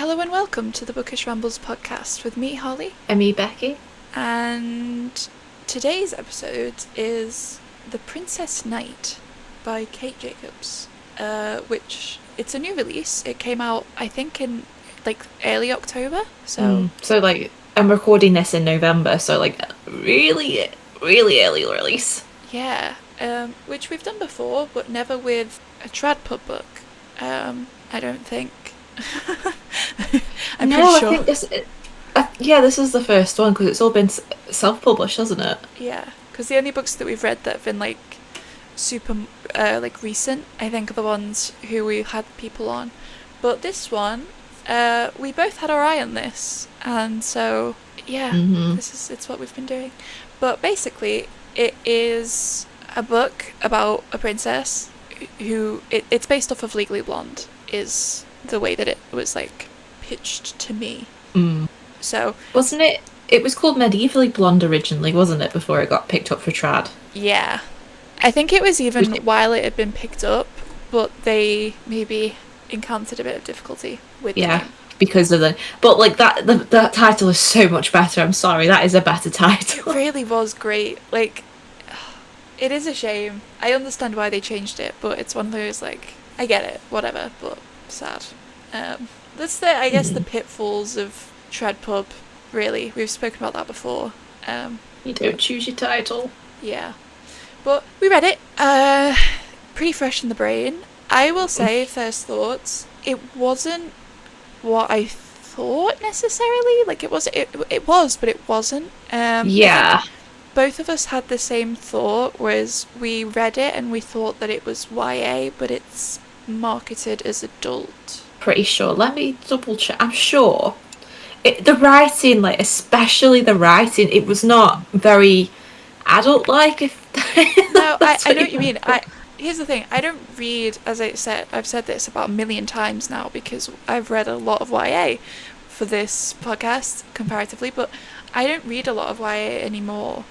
Hello and welcome to the Bookish Rambles podcast with me, Holly. And me, Becky. And today's episode is The Princess Knight by Cait Jacobs, which it's a new release. It came out, I think, in early October. So I'm recording this in November, so really, really early release. Yeah, which we've done before, but never with a trad pub book. I don't think. I'm pretty sure. I think this is the first one because it's all been self-published, hasn't it? Yeah, because the only books that we've read that have been super recent, I think, are the ones who we've had people on. But this one, we both had our eye on this, and so yeah, it's what we've been doing. But basically, it is a book about a princess who it's based off of Legally Blonde. Is the way that it was pitched to me. So wasn't it? It was called Medievally Blonde originally, wasn't it? Before it got picked up for trad. Yeah, I think it was even while it had been picked up, but they maybe encountered a bit of difficulty with the name. Because of that title is so much better. I'm sorry, that is a better title. It really was great. It is a shame. I understand why they changed it, but it's one of those I get it, whatever, but sad. That's the pitfalls of trad pub, really. We've spoken about that before. You don't choose your title. Yeah. But we read it, pretty fresh in the brain. I will say, first thoughts, it wasn't what I thought necessarily. It was, but it wasn't. Yeah. Both of us had the same thought, whereas we read it and we thought that it was YA, but it's marketed as adult. Pretty sure. Let me double check. I'm sure. The writing, especially the writing, it was not very adult-like. No, I know what you mean. Here's the thing. I don't read, as I've said this about a million times now because I've read a lot of YA for this podcast comparatively, but I don't read a lot of YA anymore.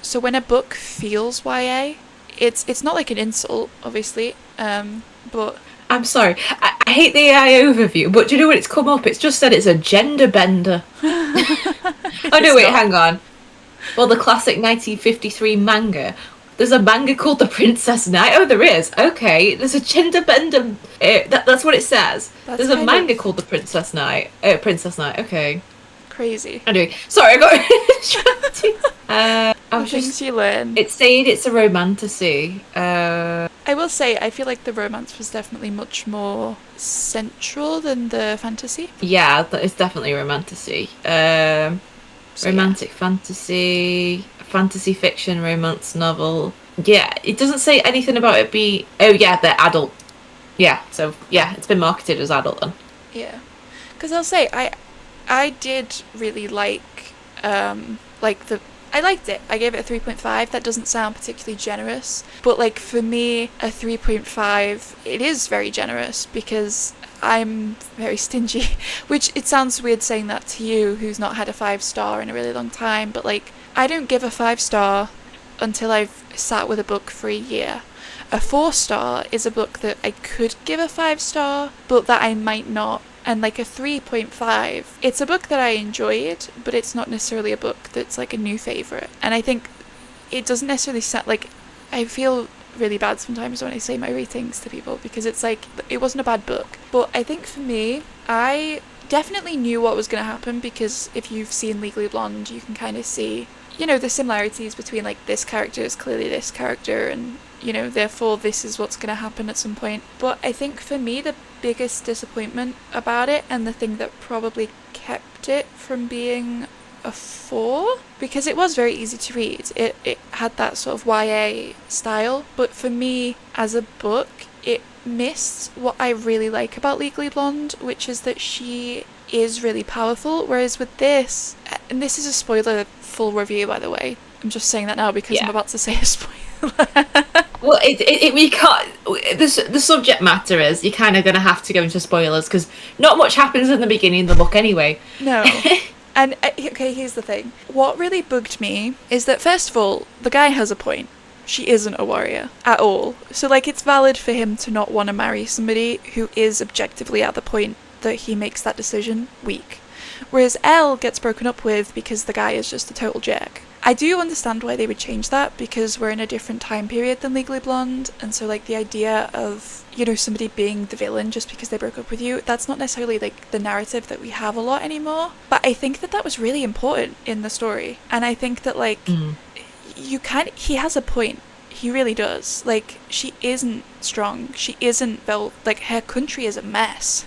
So when a book feels YA, it's not an insult, obviously, but... I'm sorry, I hate the AI overview, but do you know when it's come up? It's just said it's a gender bender. Oh no, wait, hang on. Well, the classic 1953 manga. There's a manga called The Princess Knight. Oh, there is. Okay, there's a gender bender. That's what it says. There's a manga called The Princess Knight. Princess Knight. Okay. Crazy. Anyway, sorry, I got distracted. Things you learn. It's saying it's a romantasy. I will say, I feel like the romance was definitely much more central than the fantasy. Yeah, that is definitely a romantasy. Romantic fantasy, fantasy fiction, romance novel. Yeah, it doesn't say anything about it being... Oh, yeah, they're adult. Yeah, so, yeah, it's been marketed as adult then. Yeah. Because I'll say, I did really I liked it. I gave it a 3.5. That doesn't sound particularly generous. But, for me, a 3.5, it is very generous because I'm very stingy. Which, it sounds weird saying that to you, who's not had a 5-star in a really long time. But, I don't give a 5-star until I've sat with a book for a year. A 4-star is a book that I could give a 5-star, but that I might not. And a 3.5, it's a book that I enjoyed, but it's not necessarily a book that's a new favourite. And I think it doesn't necessarily sound I feel really bad sometimes when I say my ratings to people because it's it wasn't a bad book. But I think for me, I definitely knew what was going to happen because if you've seen Legally Blonde, you can kind of see, the similarities between this character is clearly this character and, therefore this is what's going to happen at some point. But I think for me, the biggest disappointment about it and the thing that probably kept it from being a 4, because it was very easy to read. It had that sort of YA style, but for me as a book, it missed what I really like about Legally Blonde, which is that she is really powerful, whereas with this, and this is a spoiler full review by the way, I'm just saying that now because I'm about to say a spoiler. Well, we can't. The subject matter is you're kind of going to have to go into spoilers because not much happens in the beginning of the book anyway. No. And okay, here's the thing. What really bugged me is that first of all, the guy has a point. She isn't a warrior at all. So it's valid for him to not want to marry somebody who is objectively at the point that he makes that decision weak. Whereas Elle gets broken up with because the guy is just a total jerk. I do understand why they would change that, because we're in a different time period than Legally Blonde, and so like the idea of, you know, somebody being the villain just because they broke up with you, that's not necessarily like the narrative that we have a lot anymore. But I think that was really important in the story, and I think that like he has a point. He really does. Like, she isn't strong. She isn't built. Like, her country is a mess.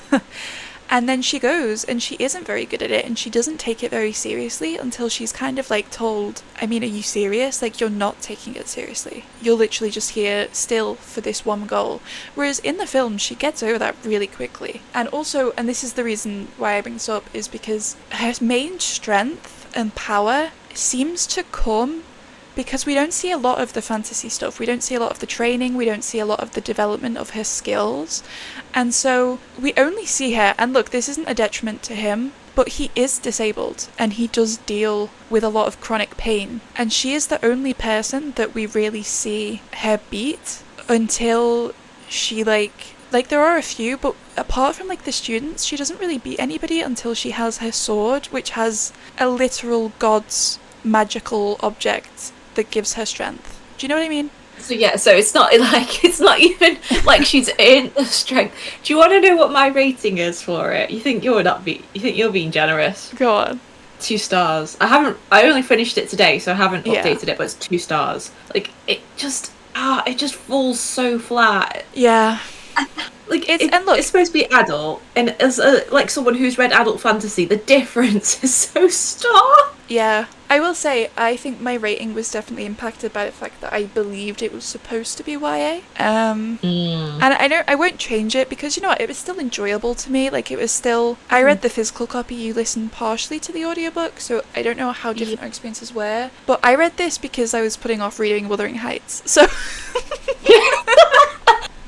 And then she goes, and she isn't very good at it, and she doesn't take it very seriously until she's kind of, like, told, I mean, are you serious? Like, you're not taking it seriously. You're literally just here still for this one goal. Whereas in the film, she gets over that really quickly. And also, and this is the reason why I bring this up, is because her main strength and power seems to come because we don't see a lot of the fantasy stuff. We don't see a lot of the training. We don't see a lot of the development of her skills. And so we only see her, and look, this isn't a detriment to him, but he is disabled and he does deal with a lot of chronic pain. And she is the only person that we really see her beat until she like there are a few, but apart from like the students, she doesn't really beat anybody until she has her sword, which has a literal god's magical object that gives her strength. Do you know what I mean? So yeah, so it's not even like she's in the strength. Do you want to know what my rating is for it? You think you're being generous? Go on. 2 stars. I only finished it today, so I haven't updated it, but it's 2 stars. Like, it just falls so flat. Yeah. Like, it's supposed to be adult, and as like someone who's read adult fantasy, the difference is so stark. Yeah, I will say, I think my rating was definitely impacted by the fact that I believed it was supposed to be YA. And I won't change it, because you know what, it was still enjoyable to me. Like, it was still, I read the physical copy, you listened partially to the audiobook, so I don't know how different our experiences were. But I read this because I was putting off reading Wuthering Heights, so...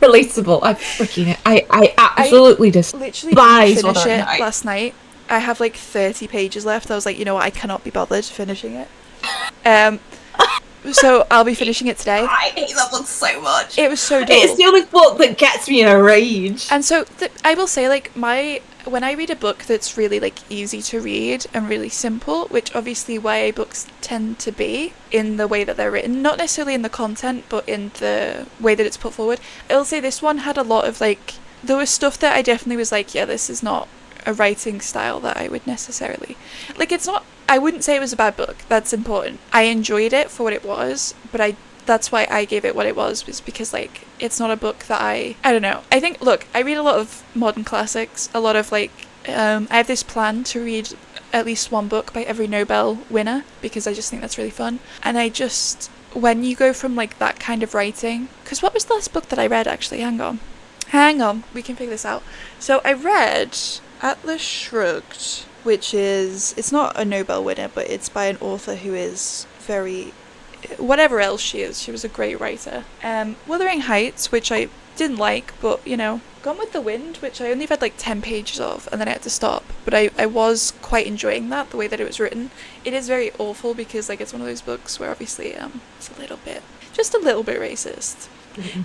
Relatable. I absolutely just literally didn't finish it last night. I have like 30 pages left. I was like, you know what, I cannot be bothered finishing it. So I'll be finishing it today. I hate that book so much. It was so dull. It's the only book that gets me in a rage. And so I will say, like, when I read a book that's really like easy to read and really simple, which obviously YA books tend to be in the way that they're written, not necessarily in the content, but in the way that it's put forward, I'll say this one had a lot of like, there was stuff that I definitely was like, yeah, this is not a writing style that I would necessarily like. It's not, I wouldn't say it was a bad book. That's important. I enjoyed it for what it was, but that's why I gave it what it was because like, it's not a book that I don't know. I think, look, I read a lot of modern classics, a lot of like, I have this plan to read at least one book by every Nobel winner, because I just think that's really fun. And when you go from like that kind of writing, because what was the last book that I read actually? Hang on, we can figure this out. So I read Atlas Shrugged, which is, it's not a Nobel winner, but it's by an author who is very, whatever else she is, she was a great writer. Wuthering Heights, which I didn't like, but you know, Gone with the Wind, which I only read like 10 pages of, and then I had to stop, but I was quite enjoying that, the way that it was written. It is very awful, because like, it's one of those books where obviously it's just a little bit racist.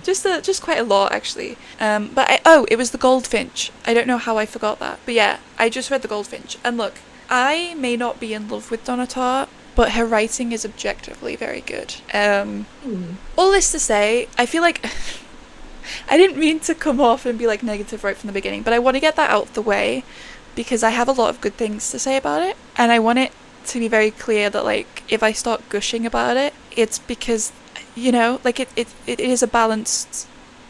Just quite a lot, actually. But it was The Goldfinch. I don't know how I forgot that. But yeah, I just read The Goldfinch. And look, I may not be in love with Donna Tartt, but her writing is objectively very good. All this to say, I feel like... I didn't mean to come off and be like negative right from the beginning, but I want to get that out of the way, because I have a lot of good things to say about it. And I want it to be very clear that like, if I start gushing about it, it's because... you know, like it is a balanced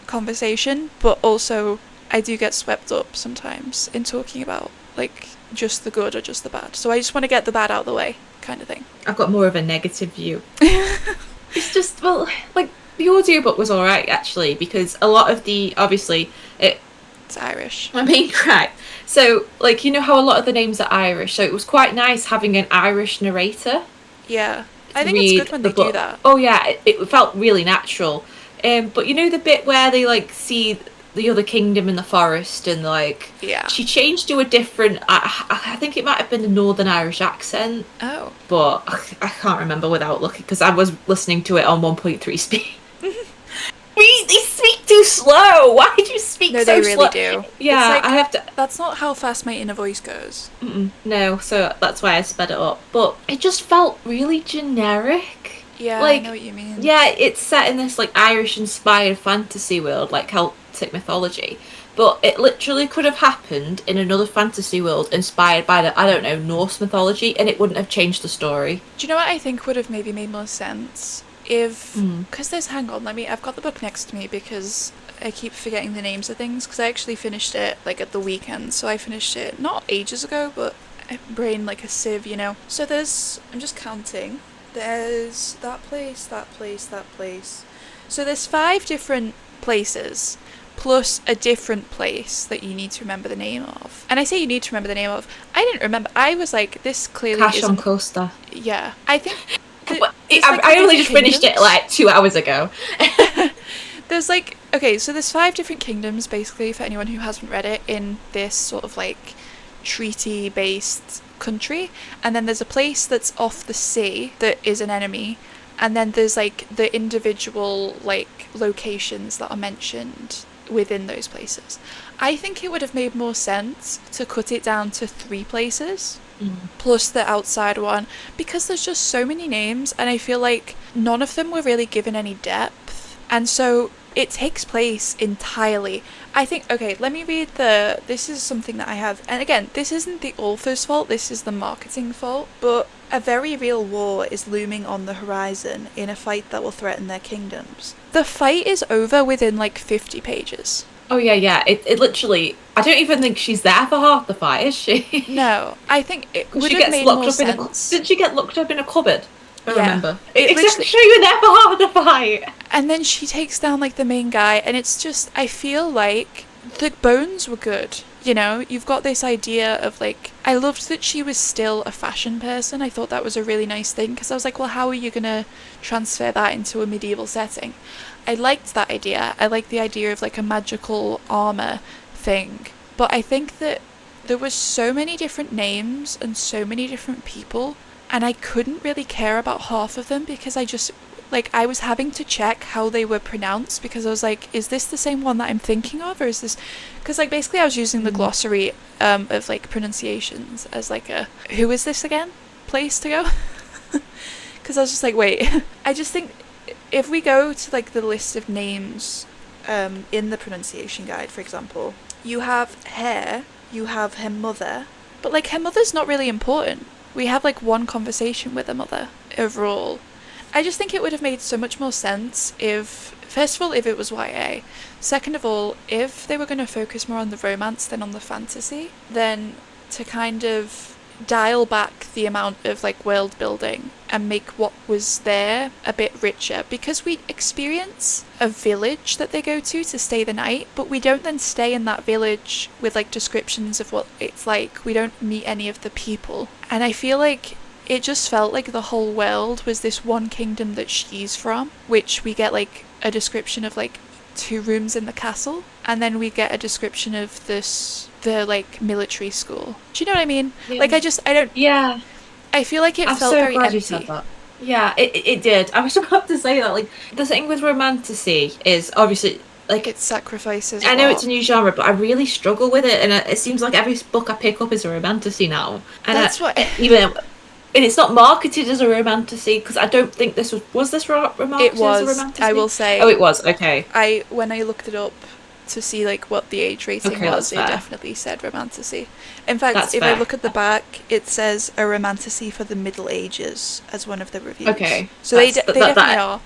conversation, but also I do get swept up sometimes in talking about like just the good or just the bad. So I just want to get the bad out of the way, kind of thing. I've got more of a negative view. It's just, well, like the audiobook was alright actually, because a lot of obviously it's Irish. I mean, right. So like, you know how a lot of the names are Irish, so it was quite nice having an Irish narrator. Yeah. I think it's good when they do that. Oh yeah, it felt really natural. But you know the bit where they like see the other kingdom in the forest, and like, yeah, she changed to a different, I think it might have been a Northern Irish accent. Oh. But I can't remember without looking, because I was listening to it on 1.3 speed. they speak too slow. Why do you speak No, so they slow? really do. Yeah, It's like, I have to. that's not how fast my inner voice goes. No, so that's why I sped it up. But it just felt really generic. Yeah, I know Like, what you mean. yeah, it's set in this like Irish-inspired fantasy world, like Celtic mythology. But it literally could have happened in another fantasy world inspired by the, I don't know, Norse mythology, and it wouldn't have changed the story. Do you know what I think would have maybe made more sense? If, because hang on, I've got the book next to me because I keep forgetting the names of things, because I actually finished it, like, at the weekend, so I finished it not ages ago, but brain like a sieve, you know. So there's, I'm just counting, there's that place, that place, that place. So there's 5 different places, plus a different place that you need to remember the name of. And I say you need to remember the name of, I didn't remember, I was like, this clearly Cash isn't... on Coaster. Yeah, I think... I only just finished it like 2 hours ago. There's like, okay, so there's 5 different kingdoms, basically, for anyone who hasn't read it, in this sort of like treaty-based country. And then there's a place that's off the sea that is an enemy. And then there's like the individual like locations that are mentioned within those places. I think it would have made more sense to cut it down to 3 places. Plus the outside one, because there's just so many names and I feel like none of them were really given any depth, and so it takes place entirely. I think, okay, let me read this is something that I have, and again, this isn't the author's fault, this is the marketing fault, but a very real war is looming on the horizon in a fight that will threaten their kingdoms. The fight is over within like 50 pages. Oh yeah. It literally. I don't even think she's there for half the fight, is she? No, I think it would she have gets made locked more up sense. Did she get locked up in a cupboard? I remember. It Exactly. She was there for half the fight. And then she takes down like the main guy, and it's just, I feel like the bones were good. You know, you've got this idea of like, I loved that she was still a fashion person. I thought that was a really nice thing, because I was like, well, how are you gonna transfer that into a medieval setting? I liked that idea. I liked the idea of like a magical armor thing. But I think that there was so many different names and so many different people, and I couldn't really care about half of them because I just, like, I was having to check how they were pronounced, because I was like, is this the same one that I'm thinking of, or is this... Because, like, basically I was using the glossary of, like, pronunciations as, like, a, who is this again? Place to go? Because I was just like, wait. I just think if we go to, like, the list of names in the pronunciation guide, for example, you have her, you have her mother, but, like, her mother's not really important. We have, like, one conversation with her mother overall. I just think it would have made so much more sense if, first of all, if it was YA. Second of all, if they were going to focus more on the romance than on the fantasy, then to kind of dial back the amount of, like, world building and make what was there a bit richer, because we experience a village that they go to stay the night, but we don't then stay in that village with, like, descriptions of what it's like. We don't meet any of the people, and I feel like it just felt like the whole world was this one kingdom that she's from, which we get, like, a description of, like, 2 rooms in the castle, and then we get a description of the like, military school. Do you know what I mean? Yeah. Like, Yeah. I feel like it felt so very glad empty. You said that. Yeah, it did. I was about to say that, like, the thing with romantasy is obviously, like, it sacrifices I know it's a new genre, but I really struggle with it, and it seems like every book I pick up is a romantasy now. And that's what... And it's not marketed as a romantasy, because I don't think this was this marketed it was, as a romantasy? I will say. Oh, it was, okay. When I looked it up to see, like, what the age rating was, it definitely said romantasy. In fact, that's if fair. I look at the back, it says a romantasy for the Middle Ages as one of the reviews. Okay. So they definitely are.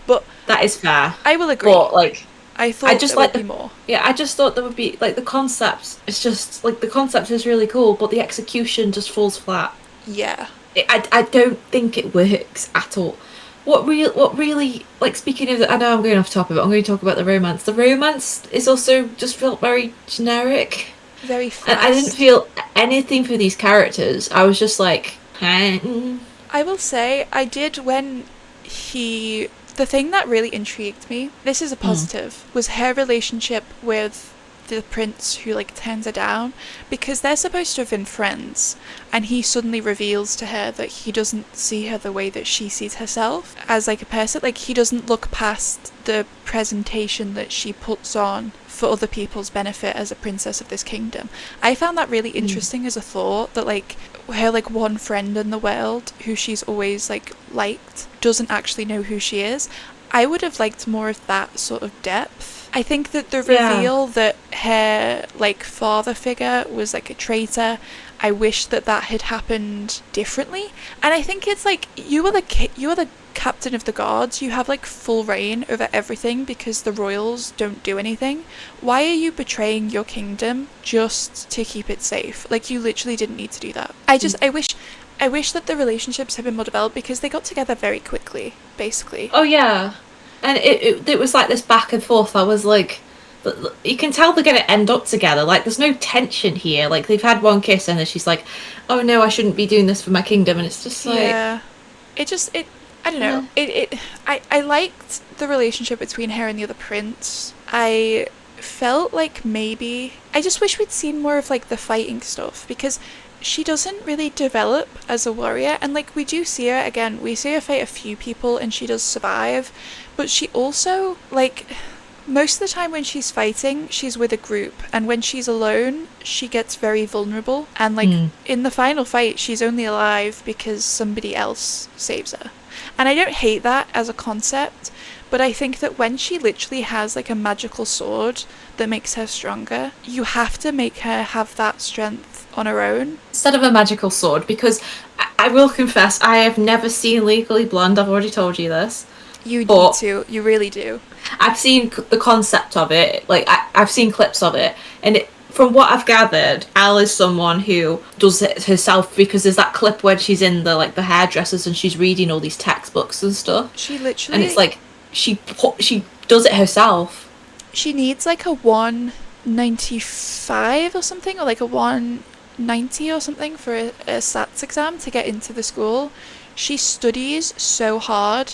But that is fair. I will agree. But, like, I thought there would be more. Yeah, I just thought there would be, like, the concept. It's just, like, the concept is really cool, but the execution just falls flat. Yeah. I don't think it works at all. What really, like, speaking of, I know I'm going off topic, but I'm going to talk about the romance. The romance is also just felt very generic. Very fast. And I didn't feel anything for these characters. I was just like, I will say, I did when the thing that really intrigued me, this is a positive, was her relationship with the prince who like turns her down, because they're supposed to have been friends, and he suddenly reveals to her that he doesn't see her the way that she sees herself as like a person. Like, he doesn't look past the presentation that she puts on for other people's benefit as a princess of this kingdom. I found that really interesting as a thought, that like her like one friend in the world who she's always like liked doesn't actually know who she is. I would have liked more of that sort of depth. I think that the reveal that her like father figure was like a traitor, I wish that that had happened differently. And I think it's like, you are the captain of the guards, you have like full reign over everything because the royals don't do anything. Why are you betraying your kingdom just to keep it safe? Like, you literally didn't need to do that. I wish that the relationships had been more developed, because they got together very quickly, basically. Oh yeah, and it was like this back and forth. I was like, you can tell they're gonna end up together. Like, there's no tension here. Like, they've had one kiss, and then she's like, "Oh no, I shouldn't be doing this for my kingdom," and it's just like, I don't know. I liked the relationship between her and the other prince. I felt like maybe I just wish we'd seen more of like the fighting stuff, because she doesn't really develop as a warrior, and like, we do see her again, we see her fight a few people and she does survive, but she also, like, most of the time when she's fighting, she's with a group, and when she's alone, she gets very vulnerable, and like in the final fight, she's only alive because somebody else saves her. And I don't hate that as a concept, but I think that when she literally has like a magical sword that makes her stronger, you have to make her have that strength on her own. Instead of a magical sword, because I will confess, I have never seen Legally Blonde, I've already told you this. You need to, you really do. I've seen the concept of it, like, I've seen clips of it, and from what I've gathered, Al is someone who does it herself, because there's that clip where she's in the like the hairdressers and she's reading all these textbooks and stuff. She literally... And it's like, she does it herself. She needs like a 195 or something, or like a 190 or something for a SATs exam to get into the school. She studies so hard,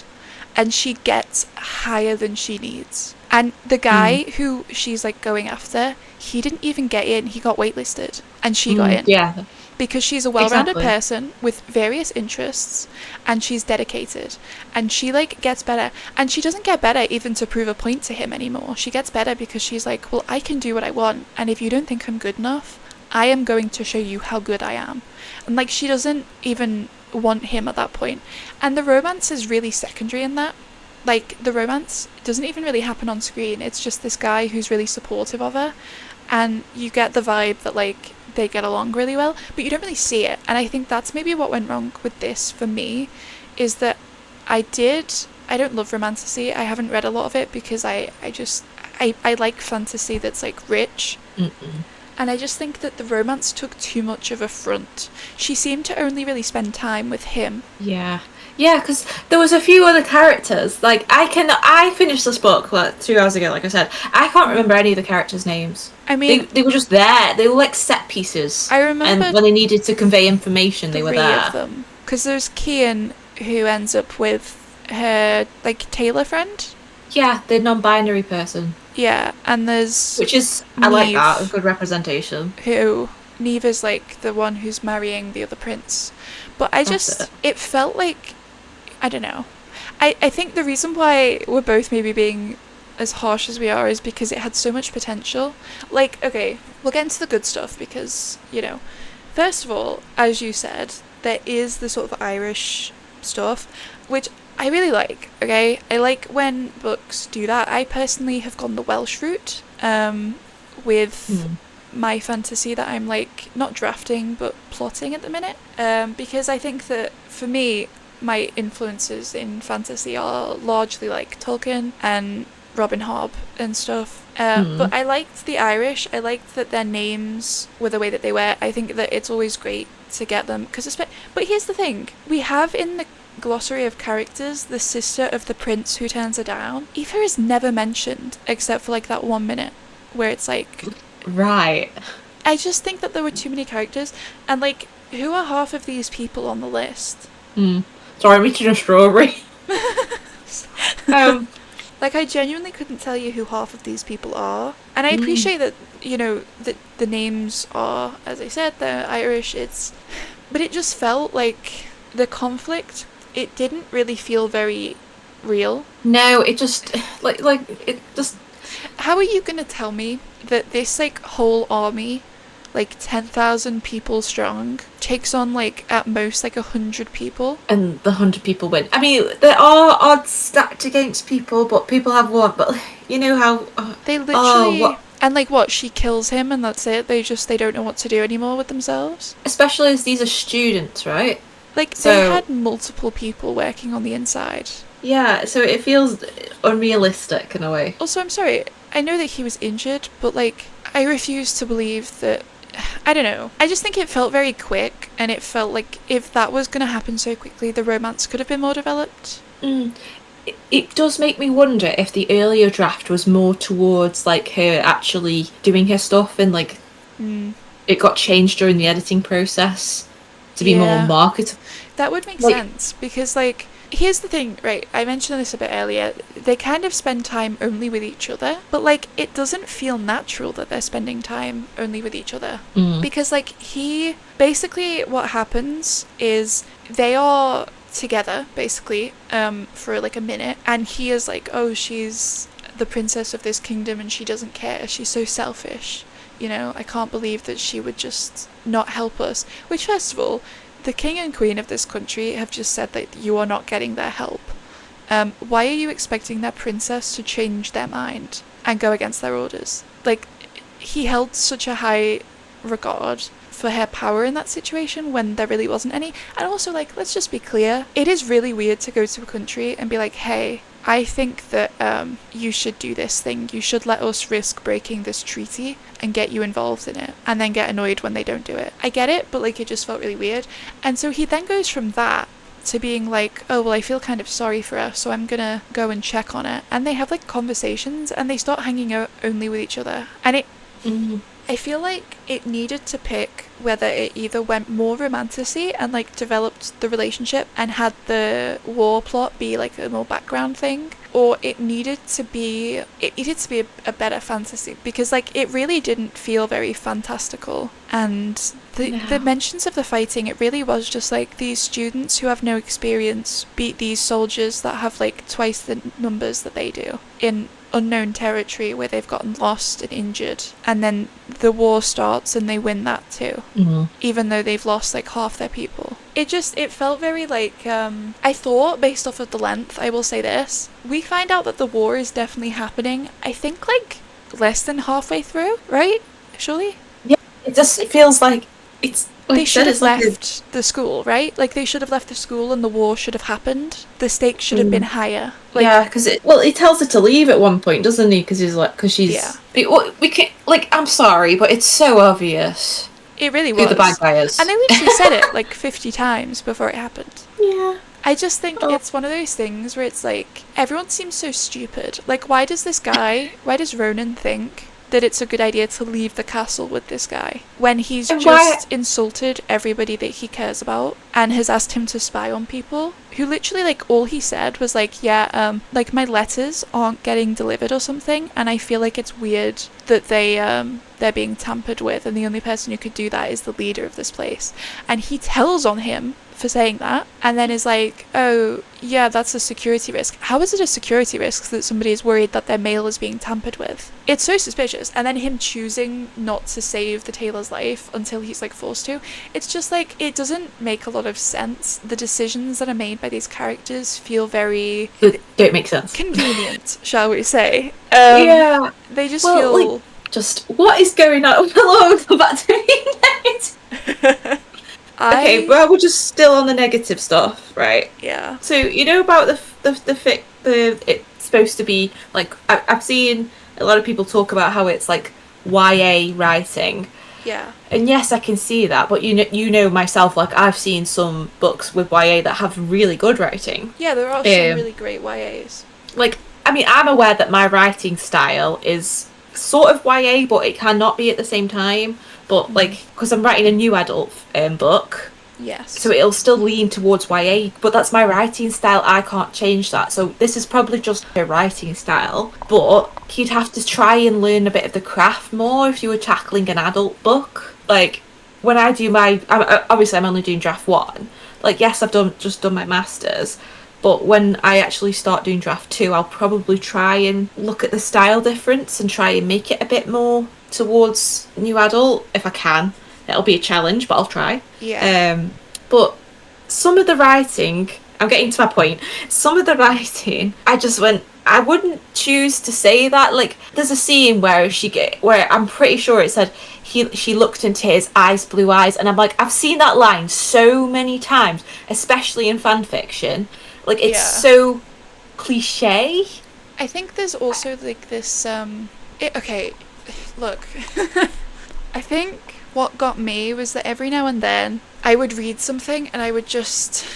and she gets higher than she needs. And the guy who she's like going after, he didn't even get in, he got waitlisted, and she got in. Yeah. Because she's a well-rounded person with various interests, and she's dedicated, and she like gets better, and she doesn't get better even to prove a point to him anymore. She gets better because she's like, well, I can do what I want, and if you don't think I'm good enough, I am going to show you how good I am. And like, she doesn't even want him at that point. And the romance is really secondary in that. Like, the romance doesn't even really happen on screen. It's just this guy who's really supportive of her, and you get the vibe that like they get along really well, but you don't really see it. And I think that's maybe what went wrong with this for me, is that I don't love romantasy. I haven't read a lot of it because I like fantasy that's like rich. And I just think that the romance took too much of a front. She seemed to only really spend time with him. Yeah, because there was a few other characters. Like, I finished this book like 2 hours ago, like I said. I can't remember any of the characters' names. I mean, they were just there. They were like set pieces. I remember, and when they needed to convey information, they were there. 3 of them. Because there's Kian, who ends up with her like tailor friend. Yeah, the non-binary person. Yeah, and there's... Which is... I like that, a good representation. Neve is like the one who's marrying the other prince. But it felt like... I don't know. I think the reason why we're both maybe being as harsh as we are is because it had so much potential. Like, okay, we'll get into the good stuff because, you know... First of all, as you said, there is the sort of Irish stuff, which... I really like, okay? I like when books do that. I personally have gone the Welsh route with my fantasy that I'm like not drafting but plotting at the minute, because I think that for me my influences in fantasy are largely like Tolkien and Robin Hobb and stuff, but I liked the Irish. I liked that their names were the way that they were. I think that it's always great to get them because but here's the thing, we have in the glossary of characters the sister of the prince who turns her down. Eva is never mentioned except for like that 1 minute where it's like, right, I just think that there were too many characters, and like, who are half of these people on the list? Sorry, I'm eating a strawberry. Like, I genuinely couldn't tell you who half of these people are. And I appreciate that, you know, that the names are, as I said, they're Irish. But it just felt like the conflict, it didn't really feel very real. No, it just it just. How are you gonna tell me that this like whole army, like 10,000 people strong, takes on like at most like 100 people? And the 100 people win. I mean, there are odds stacked against people, but people have won. But you know how They literally and like what, she kills him and that's it. They don't know what to do anymore with themselves. especially as these are students, right? Like they So- had multiple people working on the inside. Yeah, so it feels unrealistic in a way. Also, I'm sorry, I know that he was injured, but like I refuse to believe that. I don't know. I just think it felt very quick, and it felt like if that was going to happen so quickly, the romance could have been more developed. It does make me wonder if the earlier draft was more towards like her actually doing her stuff, and like it got changed during the editing process to be more Yeah. marketable. That would make Like- sense, because like here's the thing, right? I mentioned this a bit earlier. They kind of spend time only with each other, but like it doesn't feel natural that they're spending time only with each other. Because like he basically, what happens is they are together basically for like a minute, and he is like, oh, she's the princess of this kingdom and she doesn't care, she's so selfish, you know, I can't believe that she would just not help us. Which, first of all, the king and queen of this country have just said that you are not getting their help. Why are you expecting their princess to change their mind and go against their orders? Like, he held such a high regard for her power in that situation when there really wasn't any. And also, like, let's just be clear, it is really weird to go to a country and be like, hey, I think that you should do this thing. You should let us risk breaking this treaty and get you involved in it, and then get annoyed when they don't do it. I get it, but like it just felt really weird. And so he then goes from that to being like, oh, well, I feel kind of sorry for her, so I'm gonna go and check on it. And they have like conversations, and they start hanging out only with each other. And it I feel like it needed to pick whether it either went more romantasy and like developed the relationship and had the war plot be like a more background thing, or it needed to be a better fantasy, because like it really didn't feel very fantastical. And the mentions of the fighting, it really was just like these students who have no experience beat these soldiers that have like twice the numbers that they do in unknown territory where they've gotten lost and injured, and then the war starts and they win that too, even though they've lost like half their people. It felt very like I thought, based off of the length, I will say this, we find out that the war is definitely happening, I think like less than halfway through, right? Surely? Yeah, it feels like it's like they should have like left the school, right? Like they should have left the school and the war should have happened. The stakes should have been higher. Like, yeah, because he tells her to leave at one point, doesn't he? Because he's like, because she's we can, like, I'm sorry, but it's so obvious. It really was. Who the bad guy is. And they literally said it like 50 times before it happened. Yeah. I just think it's one of those things where it's like, everyone seems so stupid. Like, why does Ronan think that it's a good idea to leave the castle with this guy when he's just insulted everybody that he cares about and has asked him to spy on people, who literally, like, all he said was like, like my letters aren't getting delivered or something, and I feel like it's weird that they're being tampered with, and the only person who could do that is the leader of this place. And he tells on him for saying that, and then is like, oh yeah, that's a security risk. How is it a security risk that somebody is worried that their mail is being tampered with? It's so suspicious. And then him choosing not to save the tailor's life until he's like forced to, it's just like, it doesn't make a lot of sense. The decisions that are made by these characters feel very don't make sense, convenient, shall we say. Yeah, they just feel like, just what is going on. Hello, come back to me. Okay, well, we're just still on the negative stuff, right? Yeah. So you know about the it's supposed to be like, I've seen a lot of people talk about how it's like YA writing. Yeah. And yes, I can see that, but you know myself, like I've seen some books with YA that have really good writing. Yeah, there are some really great YAs. Like, I mean, I'm aware that my writing style is sort of YA, but it cannot be at the same time. But like, because I'm writing a new adult book, Yes. So it'll still lean towards YA, but that's my writing style. I can't change that. So this is probably just her writing style, but you'd have to try and learn a bit of the craft more if you were tackling an adult book. Like, when I do obviously I'm only doing draft 1. Like, yes, I've just done my masters, but when I actually start doing draft 2, I'll probably try and look at the style difference and try and make it a bit more towards new adult if I can. It'll be a challenge, but I'll try. Yeah. But some of the writing, I'm getting to my point. Some of the writing, I wouldn't choose to say that. Like, there's a scene where where I'm pretty sure it said she looked into his eyes, blue eyes, and I'm like, I've seen that line so many times, especially in fan fiction. Like, it's so cliche. I think there's also like this okay, look. I think what got me was that every now and then I would read something and I would just,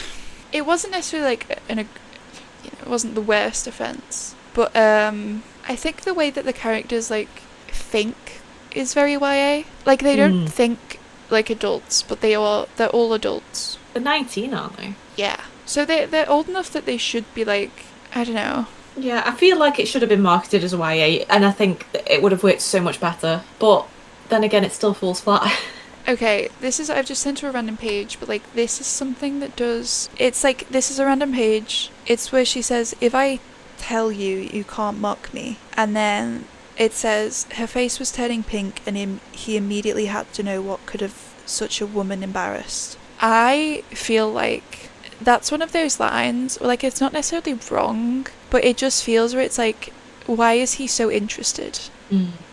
it wasn't necessarily like it wasn't the worst offense, but I think the way that the characters like think is very YA. Like, they don't think like adults, but they're all adults. They're 19, aren't they? Yeah. So they're old enough that they should be like, I don't know. Yeah, I feel like it should have been marketed as a YA, and I think it would have worked so much better. But then again, it still falls flat. Okay, I've just sent to a random page, but like, this is something that does, it's like, this is a random page. It's where she says, if I tell you, you can't mock me. And then it says, her face was turning pink and he immediately had to know what could have such a woman embarrassed. I feel like that's one of those lines where, like, it's not necessarily wrong, but it just feels where it's like, why is he so interested?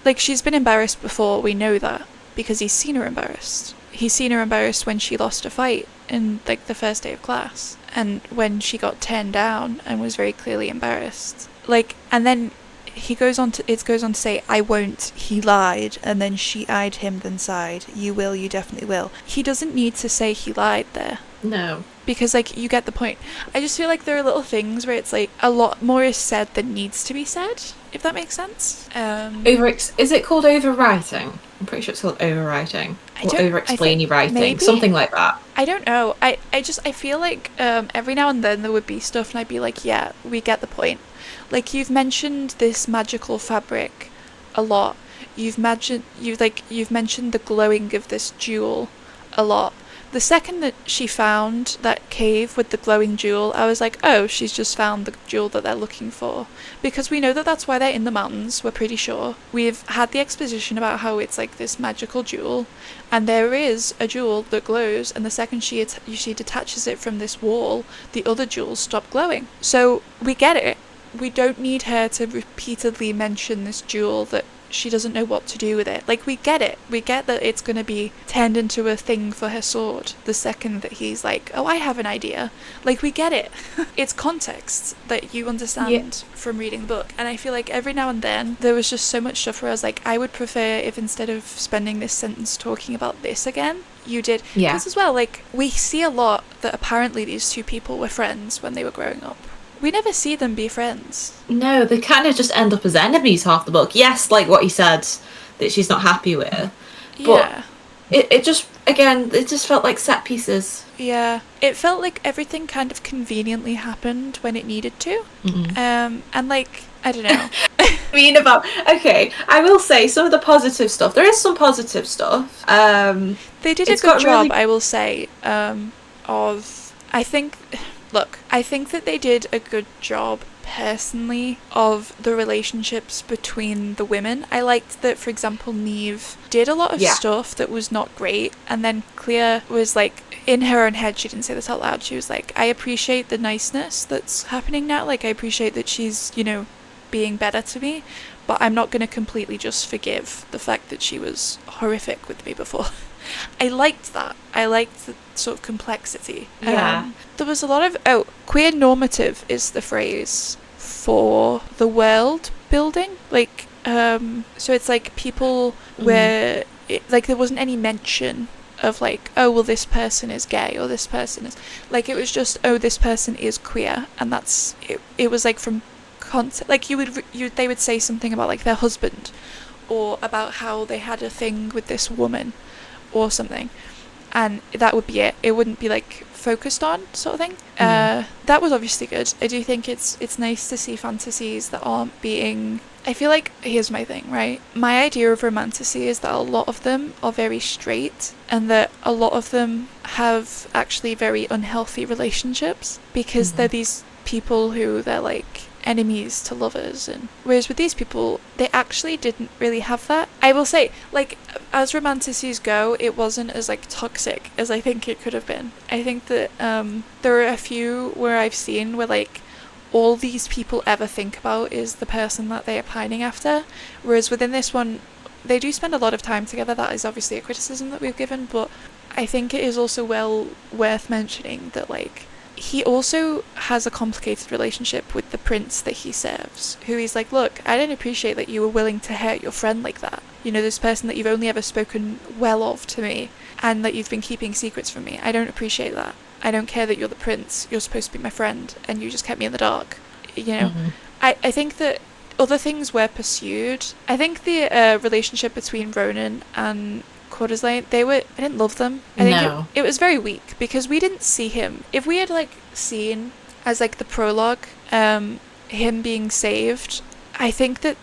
Like, she's been embarrassed before, we know that, because he's seen her embarrassed. He's seen her embarrassed when she lost a fight in, like, the first day of class, and when she got turned down and was very clearly embarrassed. Like, and then it goes on to say, I won't, he lied, and then she eyed him, then sighed, you will, you definitely will. He doesn't need to say he lied there. No. Because, like, you get the point. I just feel like there are little things where it's like, a lot more is said than needs to be said, if that makes sense. Is it called overwriting? I'm pretty sure it's called overwriting. Or over-explainy writing. Maybe? Something like that. I don't know. I feel like every now and then there would be stuff and I'd be like, yeah, we get the point. Like, you've mentioned this magical fabric a lot. You've mentioned the glowing of this jewel a lot. The second that she found that cave with the glowing jewel, I was like, oh, she's just found the jewel that they're looking for. Because we know that that's why they're in the mountains, we're pretty sure. We've had the exposition about how it's like this magical jewel, and there is a jewel that glows, and the second she detaches it from this wall, the other jewels stop glowing. So we get it. We don't need her to repeatedly mention this jewel that she doesn't know what to do with it. Like, we get it. We get that it's going to be turned into a thing for her sword the second that he's like, oh, I have an idea. Like, we get it. It's context that you understand from reading the book. And I feel like every now and then there was just so much stuff where I was like, I would prefer if instead of spending this sentence talking about this again, you did. Yeah. Because as well, like, we see a lot that apparently these two people were friends when they were growing up. We never see them be friends. No, they kind of just end up as enemies half the book. Yes, like what he said, that she's not happy with. Yeah. But it just felt like set pieces. Yeah. It felt like everything kind of conveniently happened when it needed to. Mm-hmm. And like, I don't know. I will say some of the positive stuff. There is some positive stuff. They did a good job, I will say, I think that they did a good job, personally, of the relationships between the women. I liked that, for example, Neve did a lot of stuff that was not great, and then Clea was like, in her own head, she didn't say this out loud, she was like, I appreciate the niceness that's happening now, like, I appreciate that she's, being better to me, but I'm not going to completely just forgive the fact that she was horrific with me before. I liked that. I liked the sort of complexity. Yeah. There was a lot of... queer normative is the phrase for the world building. Like, so it's like people where... there wasn't any mention of like, oh, well, this person is gay or this person is... Like, it was just, oh, this person is queer. And that's... It was like from... Like, they would say something about like their husband or about how they had a thing with this woman or something, and that would be it. It wouldn't be like focused on, sort of thing. That was obviously good. I do think it's nice to see fantasies that aren't being... I feel like, here's my thing, right? My idea of romantasy is that a lot of them are very straight, and that a lot of them have actually very unhealthy relationships, because they're these people who they're like enemies to lovers, and whereas with these people they actually didn't really have that. I will say, like, as romantasies go, it wasn't as like toxic as I think it could have been. I think that there are a few where I've seen where like all these people ever think about is the person that they are pining after, whereas within this one they do spend a lot of time together. That is obviously a criticism that we've given, but I think it is also well worth mentioning that like he also has a complicated relationship with the prince that he serves, who he's like, look, I don't appreciate that you were willing to hurt your friend like that. You know, this person that you've only ever spoken well of to me, and that you've been keeping secrets from me. I don't appreciate that. I don't care that you're the prince. You're supposed to be my friend, and you just kept me in the dark. You know, I think that other things were pursued. I think the relationship between Ronan and Quartersley, I didn't love them. I think it was very weak, because we didn't see him. If we had like seen as like the prologue him being saved, I think that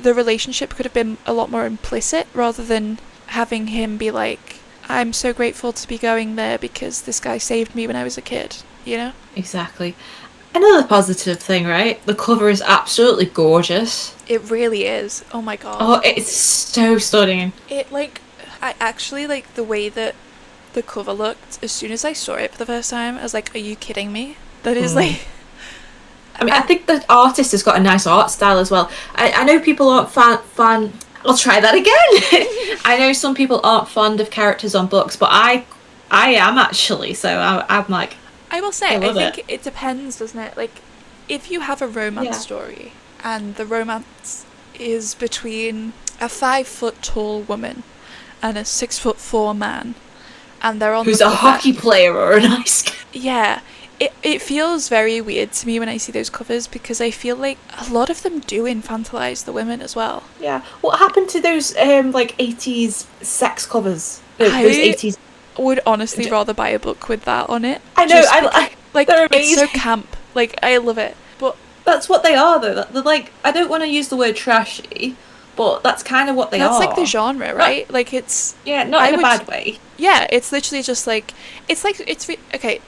the relationship could have been a lot more implicit, rather than having him be like, I'm so grateful to be going there because this guy saved me when I was a kid, you know? Exactly. Another positive thing, right? The cover is absolutely gorgeous. It really is. Oh my god. Oh, it's so stunning. It like, I actually like the way that the cover looked. As soon as I saw it for the first time, I was like, are you kidding me? That is like... I mean, I think the artist has got a nice art style as well. I know people aren't fan. I'll try that again. I know some people aren't fond of characters on books, but I am actually. So I'm like, I will say, I think it depends, doesn't it? Like, if you have a romance story, and the romance is between a 5 foot tall woman and a 6'4" man, and they're on who's a hockey player or an ice skater. Yeah. It feels very weird to me when I see those covers, because I feel like a lot of them do infantilize the women as well. Yeah. What happened to those like 80s sex covers? Those 80s. Would honestly rather buy a book with that on it. I know. I like. They're amazing. It's so camp. Like, I love it. But that's what they are, though. They're like, I don't want to use the word trashy, but that's kind of what they are. That's like the genre, right? Like, it's... Yeah, not in a bad way. Yeah, it's literally just like... It's like...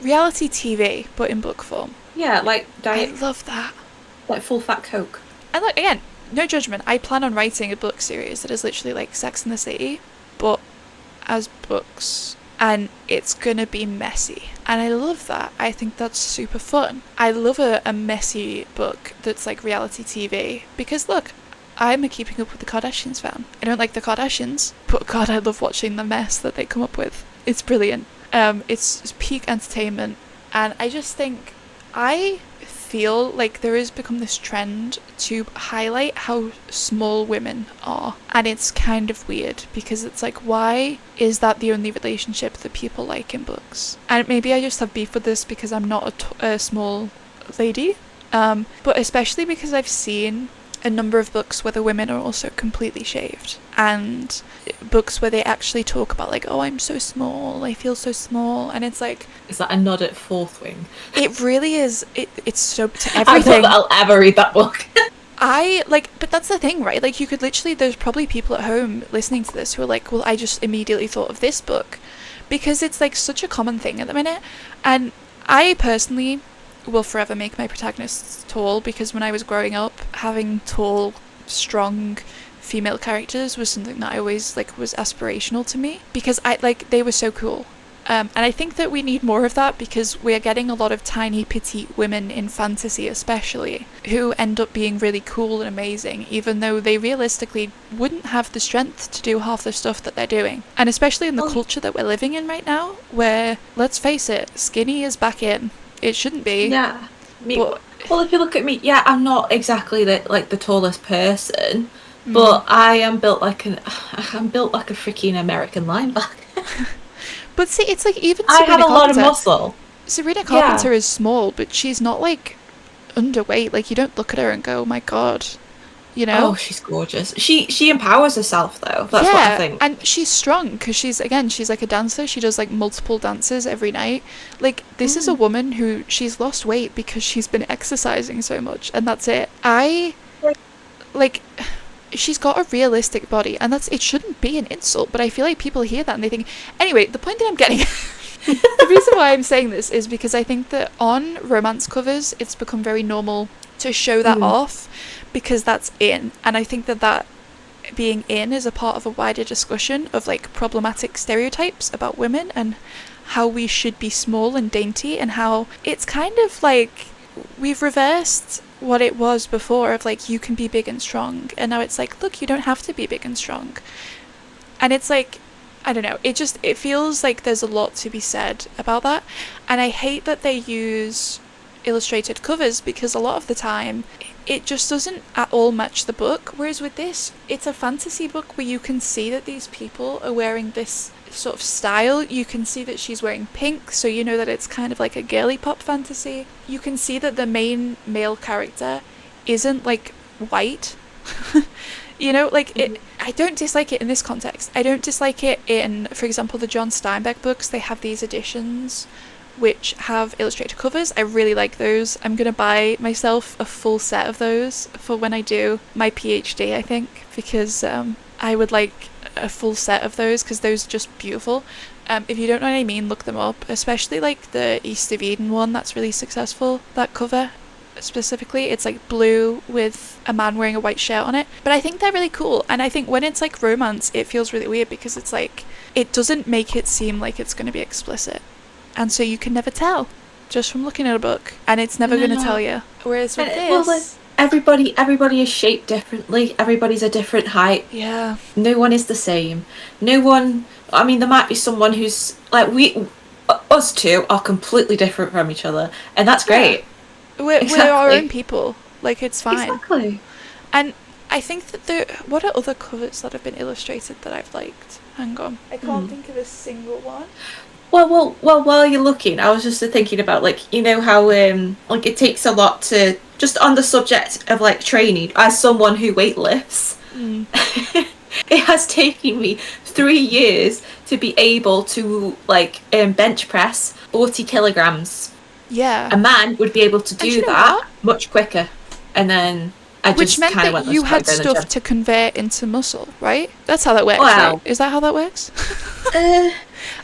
reality TV, but in book form. Yeah, like diet. I love that. Like full fat Coke. And look, again, no judgment. I plan on writing a book series that is literally like Sex and the City, but as books. And it's gonna be messy. And I love that. I think that's super fun. I love a messy book that's like reality TV. Because look... I'm a Keeping Up with the Kardashians fan. I don't like the Kardashians, but God, I love watching the mess that they come up with. It's brilliant. It's peak entertainment, and I just think I feel like there has become this trend to highlight how small women are, and it's kind of weird, because it's like, why is that the only relationship that people like in books? And maybe I just have beef with this because I'm not a small lady, but especially because I've seen a number of books where the women are also completely shaved, and books where they actually talk about like, oh, I'm so small, I feel so small, and it's like... Is that a nod at Fourth Wing? It really is. It's so to everything. I don't know that I'll ever read that book. But that's the thing, right? Like, you could literally... There's probably people at home listening to this who are like, well, I just immediately thought of this book, because it's like such a common thing at the minute, and I personally... will forever make my protagonists tall, because when I was growing up, having tall, strong female characters was something that I always like was aspirational to me, because they were so cool. And I think that we need more of that, because we're getting a lot of tiny, petite women in fantasy especially, who end up being really cool and amazing, even though they realistically wouldn't have the strength to do half the stuff that they're doing. And especially in the culture that we're living in right now, where, let's face it, skinny is back in. It shouldn't be. Yeah. Well, if you look at me, yeah, I'm not exactly the tallest person, but I am built like I'm built like a freaking American linebacker. But see, it's like even I have a lot of muscle. Serena Carpenter is small, but she's not like underweight. Like, you don't look at her and go, oh my god, you know? Oh, she's gorgeous. She empowers herself though. That's what I think. And she's strong because she's like a dancer. She does like multiple dances every night. Like, this is a woman who she's lost weight because she's been exercising so much, and that's it. Like, she's got a realistic body, and it shouldn't be an insult, but I feel like people hear that and they think, anyway, the point that I'm getting the reason why I'm saying this is because I think that on romance covers it's become very normal to show that off because that's in, and I think that being in is a part of a wider discussion of like problematic stereotypes about women and how we should be small and dainty, and how it's kind of like we've reversed what it was before of like you can be big and strong, and now it's like, look, you don't have to be big and strong. And it's like, I don't know, it feels like there's a lot to be said about that, and I hate that they use illustrated covers because a lot of the time it just doesn't at all match the book, whereas with this, it's a fantasy book where you can see that these people are wearing this sort of style. You can see that she's wearing pink, so you know that it's kind of like a girly pop fantasy. You can see that the main male character isn't like white. You know, like I don't dislike it in this context. I don't dislike it in, for example, the John Steinbeck books. They have these editions which have illustrated covers. I really like those. I'm going to buy myself a full set of those for when I do my PhD, I think, because I would like a full set of those because those are just beautiful. If you don't know what I mean, look them up, especially like the East of Eden one that's really successful, that cover specifically. It's like blue with a man wearing a white shirt on it, but I think they're really cool. And I think when it's like romance, it feels really weird because it's like it doesn't make it seem like it's going to be explicit, and so you can never tell just from looking at a book, and it's never going to tell you. Whereas with this, everybody is shaped differently. Everybody's a different height. Yeah, no one is the same. No one, I mean, there might be someone who's like, us two are completely different from each other, and that's great. We're our own people. Like, it's fine. Exactly. And I think that what are other covers that have been illustrated that I've liked? Hang on. I can't think of a single one. Well, while you're looking, I was just thinking about, like, you know how like it takes a lot to, just on the subject of like training, as someone who weightlifts, it has taken me 3 years to be able to like bench press 40 kilograms. Yeah. A man would be able to do that much quicker, and then which meant that you had stuff to convert into muscle, right? That's how that works, right? Is that how that works?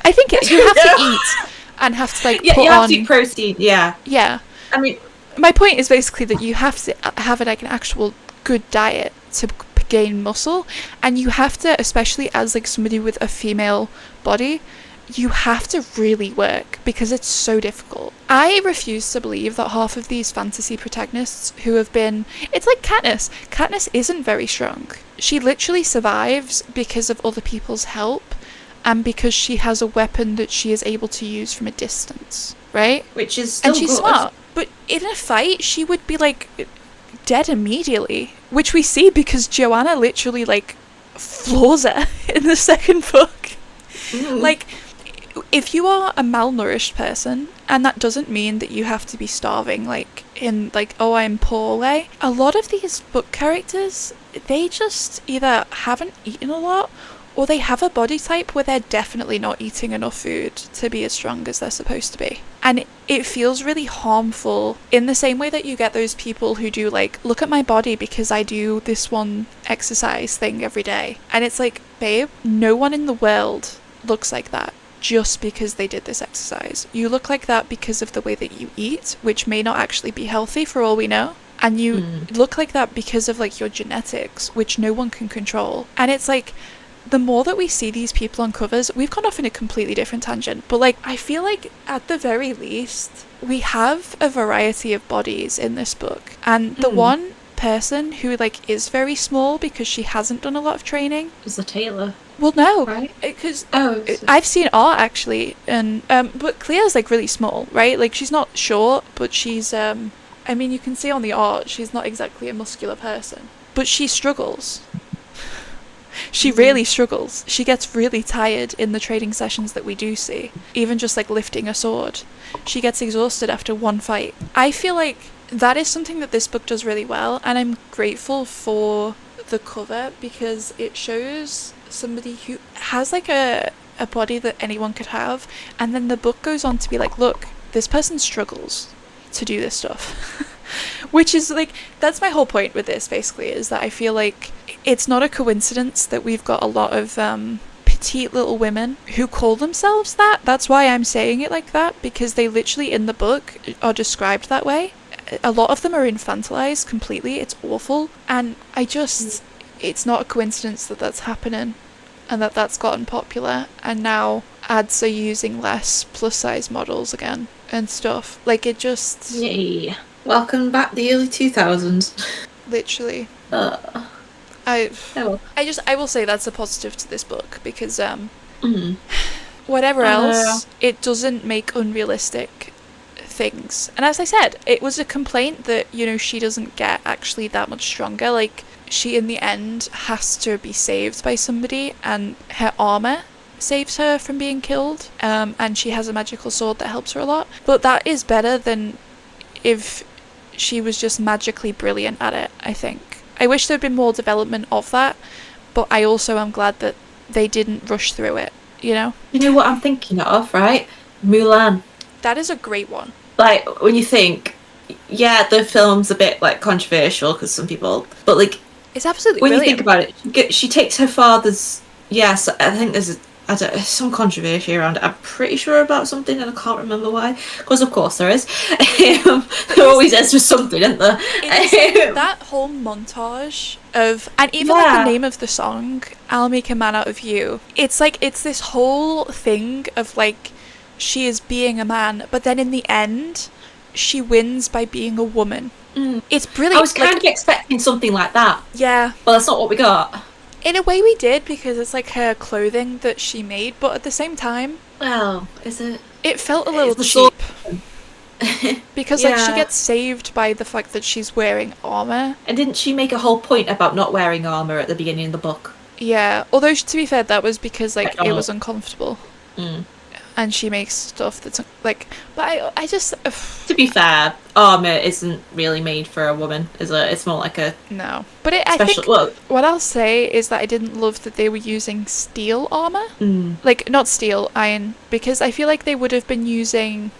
I think you have to eat and have to like put on... you have to eat protein, yeah. Yeah. I mean... My point is basically that you have to have like an actual good diet to gain muscle, and you have to, especially as like somebody with a female body, you have to really work because it's so difficult. I refuse to believe that half of these fantasy protagonists who have been... It's like Katniss. Katniss isn't very strong. She literally survives because of other people's help and because she has a weapon that she is able to use from a distance, right? Which is still and she's good. Smart. But in a fight, she would be like dead immediately, which we see because Joanna literally like floors her in the second book. Like, if you are a malnourished person, and that doesn't mean that you have to be starving, like in like, oh, I'm poor way. A lot of these book characters, they just either haven't eaten a lot, or they have a body type where they're definitely not eating enough food to be as strong as they're supposed to be. And it feels really harmful in the same way that you get those people who do like, look at my body because I do this one exercise thing every day. And it's like, babe, no one in the world looks like that just because they did this exercise. You look like that because of the way that you eat, which may not actually be healthy for all we know. And you look like that because of like your genetics, which no one can control. And it's like, the more that we see these people on covers, we've gone off in a completely different tangent, but like, I feel like at the very least, we have a variety of bodies in this book. And the one person who like is very small because she hasn't done a lot of training is the tailor. Well, no, right? Because I've seen art actually, and but Clea's like really small, right? Like, she's not short, but she's I mean, you can see on the art she's not exactly a muscular person, but she struggles. She really struggles. She gets really tired in the training sessions that we do see. Even just like lifting a sword. She gets exhausted after one fight. I feel like that is something that this book does really well, and I'm grateful for the cover because it shows somebody who has like a body that anyone could have, and then the book goes on to be like, look, this person struggles to do this stuff. Which is like, that's my whole point with this basically, is that I feel like it's not a coincidence that we've got a lot of petite little women who call themselves that. That's why I'm saying it like that, because they literally in the book are described that way. A lot of them are infantilized completely. It's awful, and it's not a coincidence that that's happening and that that's gotten popular, and now ads are using less plus size models again and stuff. Like, it just... Yay. Welcome back the early 2000s. Literally. I will say that's a positive to this book, because whatever else, it doesn't make unrealistic things. And as I said, it was a complaint that, you know, she doesn't get actually that much stronger. Like, she in the end has to be saved by somebody, and her armor saves her from being killed, and she has a magical sword that helps her a lot. But that is better than if she was just magically brilliant at it, I think. I wish there'd been more development of that, but I also am glad that they didn't rush through it, you know? You know what I'm thinking of, right? Mulan. That is a great one. Like, when you think, yeah, the film's a bit, like, controversial, because some people... But, like... It's absolutely when brilliant. you think about it, she takes her father's... Yes, I think there's some controversy around it. I'm pretty sure about something, and I can't remember why. Because, of course, there is. There always is with something, isn't there? Like that whole montage of... And even, like, the name of the song, I'll Make a Man Out of You. It's, like, it's this whole thing of, like... She is being a man, but then in the end, she wins by being a woman. It's brilliant. I was kind of expecting something like that. Yeah. But that's not what we got. In a way we did, because it's like her clothing that she made, but at the same time... Well, is it... It felt a little cheap. Because, like, she gets saved by the fact that she's wearing armour. And didn't she make a whole point about not wearing armour at the beginning of the book? Yeah. Although, to be fair, that was because, like, it was uncomfortable. And she makes stuff that's like, but I just to be fair, armor isn't really made for a woman, is it? It's more like a no. But I think what I'll say is that I didn't love that they were using steel armor, like not steel, iron, because I feel like they would have been using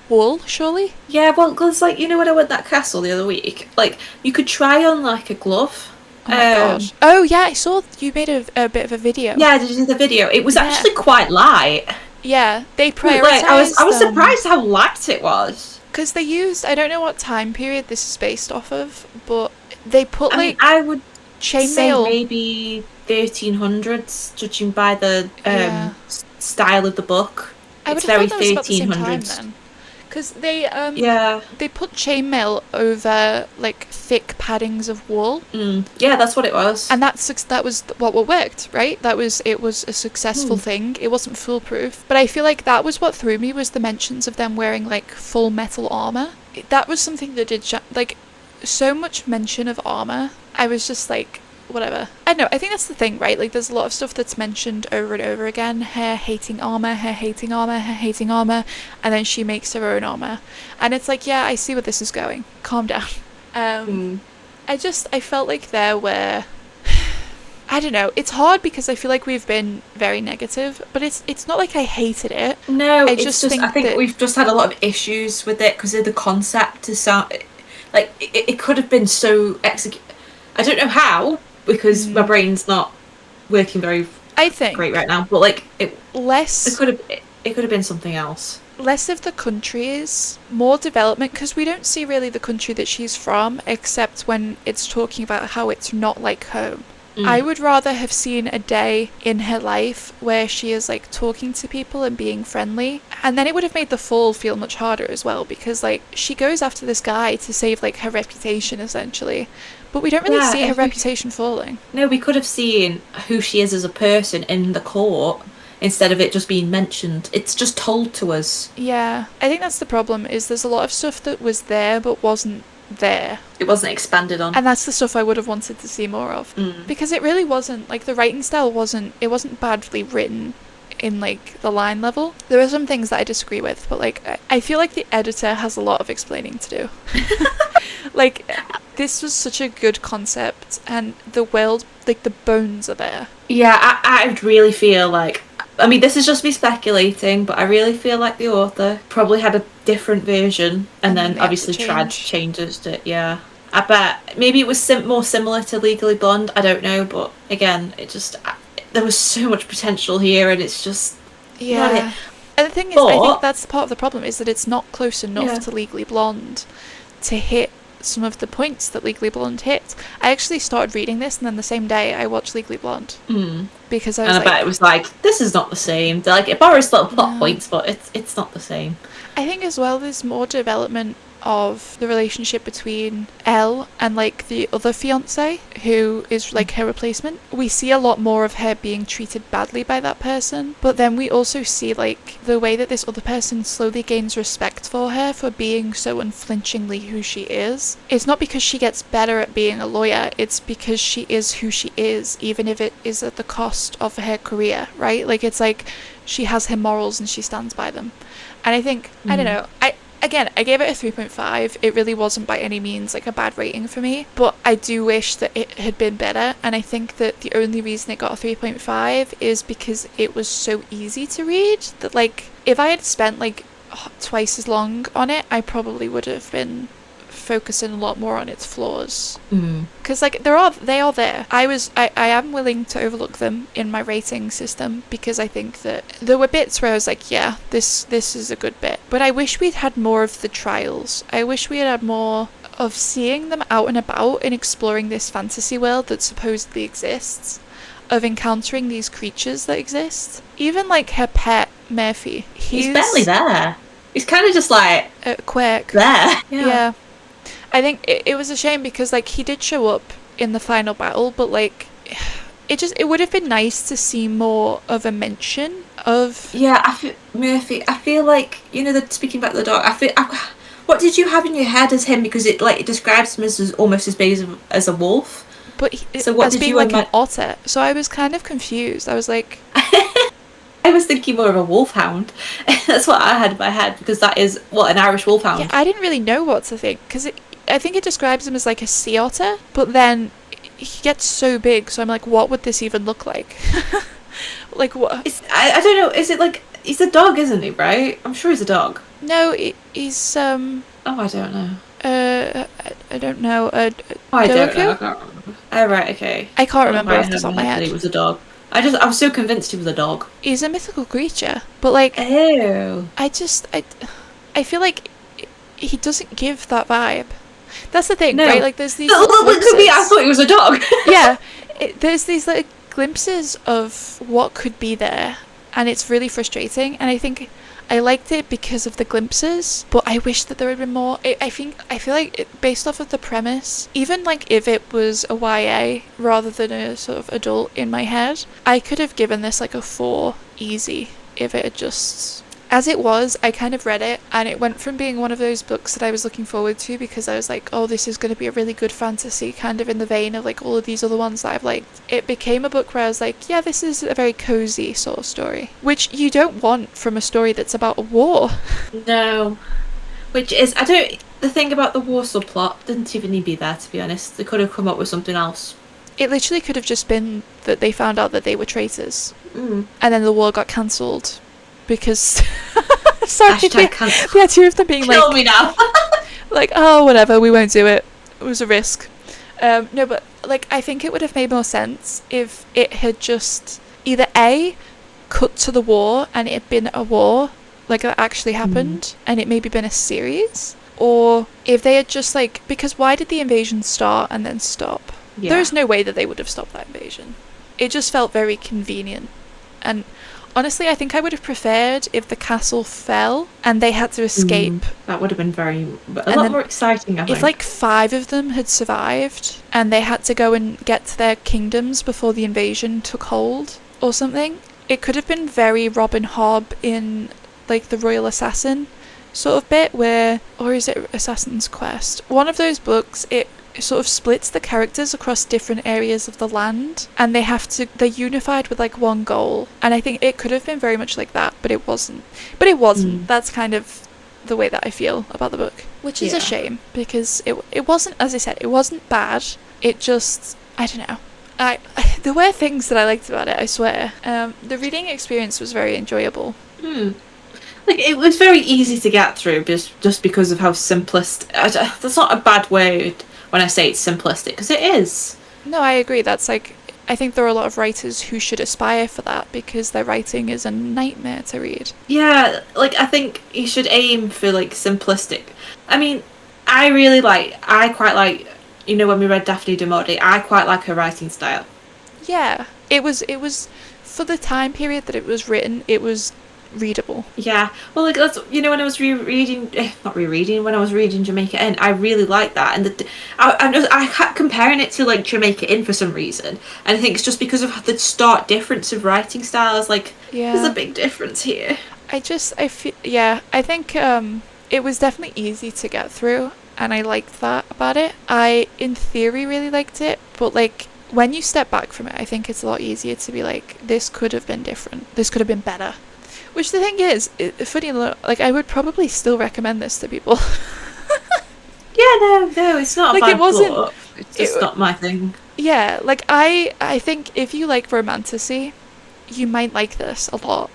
wool, surely. Yeah, well, because like, you know, when I went to that castle the other week, like you could try on like a glove. Oh my gosh. Oh yeah, I saw you made a bit of a video. Yeah, I did the video. It was actually quite light. Yeah, they prioritized. Like, I was surprised how light it was. Because they used, I don't know what time period this is based off of, but they put I mean, I would chainmail. Maybe 1300s, judging by the style of the book. It's very 1300s. Because they put chainmail over like thick paddings of wool. Yeah, that's what it was. And that was what worked, right? It was a successful thing. It wasn't foolproof, but I feel like that was what threw me, was the mentions of them wearing like full metal armor. That was something that did like so much mention of armor. I was just like, whatever. I don't know, I think that's the thing, right? Like, there's a lot of stuff that's mentioned over and over again. Her hating armor, her hating armor, her hating armor, and then she makes her own armor. And it's like, yeah, I see where this is going. Calm down. I felt like there were... I don't know, it's hard because I feel like we've been very negative, but it's not like I hated it. No, I think we've just had a lot of issues with it because of the concept to sound... Like, it could have been so I don't know how, because my brain's not working very great right now. But like it could have been something else. Less of the countries, more development, because we don't see really the country that she's from, except when it's talking about how it's not like home. I would rather have seen a day in her life where she is like talking to people and being friendly, and then it would have made the fall feel much harder as well, because like she goes after this guy to save like her reputation essentially, but we don't really see her reputation falling. No, we could have seen who she is as a person in the court instead of it just being mentioned. It's just told to us. Yeah, I think that's the problem, is there's a lot of stuff that was there but wasn't there. It wasn't expanded on. And that's the stuff I would have wanted to see more of. Because it really wasn't, like, the writing style wasn't badly written in, like, the line level. There are some things that I disagree with, but, like, I feel like the editor has a lot of explaining to do. Like, this was such a good concept, and the world, like, the bones are there. Yeah, I really feel like, I mean, this is just me speculating, but I really feel like the author probably had a different version, and then obviously Trad changed it, yeah. I bet maybe it was more similar to Legally Blonde, I don't know, but again, it just, there was so much potential here, and it's just... Yeah. And the thing is, I think that's part of the problem, is that it's not close enough to Legally Blonde to hit some of the points that Legally Blonde hit. I actually started reading this, and then the same day I watched Legally Blonde. Because I bet it was like, this is not the same. They're like, it borrows little plot points, but it's not the same. I think as well there's more development of the relationship between Elle and, like, the other fiance who is, like, her replacement. We see a lot more of her being treated badly by that person, but then we also see, like, the way that this other person slowly gains respect for her for being so unflinchingly who she is. It's not because she gets better at being a lawyer, it's because she is who she is, even if it is at the cost of her career, right? Like, it's like she has her morals and she stands by them. And I think, I don't know, I gave it a 3.5. It really wasn't by any means, like, a bad rating for me, but I do wish that it had been better, and I think that the only reason it got a 3.5 is because it was so easy to read that, like, if I had spent, like, twice as long on it, I probably would have been focusing a lot more on its flaws, because like they are there. I am willing to overlook them in my rating system, because I think that there were bits where I was like, yeah, this is a good bit, but I wish we'd had more of the trials. I wish we had more of seeing them out and about and exploring this fantasy world that supposedly exists, of encountering these creatures that exist. Even like her pet Murphy, he's barely there. He's kind of just like a quirk there. Yeah. I think it was a shame, because like he did show up in the final battle, but like it would have been nice to see more of a mention of Murphy. I feel like, you know, speaking about the dog, what did you have in your head as him, because it describes him as almost as big as a wolf, but as being like an otter, so I was kind of confused. I was like I was thinking more of a wolfhound. That's what I had in my head, because that is an Irish wolfhound. Yeah, I didn't really know what to think, because I think it describes him as like a sea otter, but then he gets so big, so I'm like, what would this even look like? Like, what? I don't know. Is it like, he's a dog, isn't he? Right? I'm sure he's a dog. No, he's Oh, I don't know. I don't know. I don't know. I can't remember. Oh, right. Okay. I can't remember off the top of my head. He was a dog. I was so convinced he was a dog. He's a mythical creature, but like, I feel like he doesn't give that vibe. That's the thing, right? Like, there's these glimpses. I thought he was a dog. Yeah, there's these like glimpses of what could be there, and it's really frustrating. And I think I liked it because of the glimpses, but I wish that there had been more. I feel like based off of the premise, even like if it was a YA rather than a sort of adult in my head, I could have given this like a 4 easy if it had just... As it was, I kind of read it, and it went from being one of those books that I was looking forward to because I was like, oh, this is going to be a really good fantasy, kind of in the vein of like all of these other ones that I've liked. It became a book where I was like, yeah, this is a very cozy sort of story, which you don't want from a story that's about a war. No. Which is, the thing about the war subplot didn't even need to be there, to be honest. They could have come up with something else. It literally could have just been that they found out that they were traitors. And then the war got cancelled. Because sorry, the idea of them being kill me now. Like, oh, whatever, we won't do it. It was a risk. No, but like, I think it would have made more sense if it had just either A, cut to the war and it had been a war, like that actually happened, and it maybe been a series, or if they had just like, because why did the invasion start and then stop? Yeah. There is no way that they would have stopped that invasion. It just felt very convenient, and honestly, I think I would have preferred if the castle fell and they had to escape. That would have been a lot more exciting, I think. If like 5 of them had survived and they had to go and get to their kingdoms before the invasion took hold or something, it could have been very Robin Hobb in like the Royal Assassin sort of bit where, or is it Assassin's Quest? One of those books, it sort of splits the characters across different areas of the land, and they're unified with like one goal. And I think it could have been very much like that, but it wasn't. That's kind of the way that I feel about the book, which is a shame, because it wasn't, as I said, it wasn't bad. It just, I don't know. There were things that I liked about it, I swear. The reading experience was very enjoyable. Like, it was very easy to get through just because of how simplistic. That's not a bad word when I say it's simplistic, because it is. No, I agree. That's like, I think there are a lot of writers who should aspire for that, because their writing is a nightmare to read. Yeah, like, I think you should aim for, like, simplistic. I mean, I quite like, you know, when we read Daphne du Maurier, I quite like her writing style. Yeah, it was, for the time period that it was written, it was readable. Yeah, well, like, that's, you know, when I was when I was reading Jamaica Inn, I really liked that, and I kept comparing it to, like, Jamaica Inn for some reason, and I think it's just because of the stark difference of writing styles. Like, there's a big difference here. I think it was definitely easy to get through, and I liked that about it. I, in theory, really liked it, but, like, when you step back from it, I think it's a lot easier to be like, this could have been different, this could have been better. Which, the thing is, funny enough, like, I would probably still recommend this to people. No, it's not like, a bad it wasn't book. It's just not my thing. Yeah, like, I think if you like romantasy, you might like this a lot,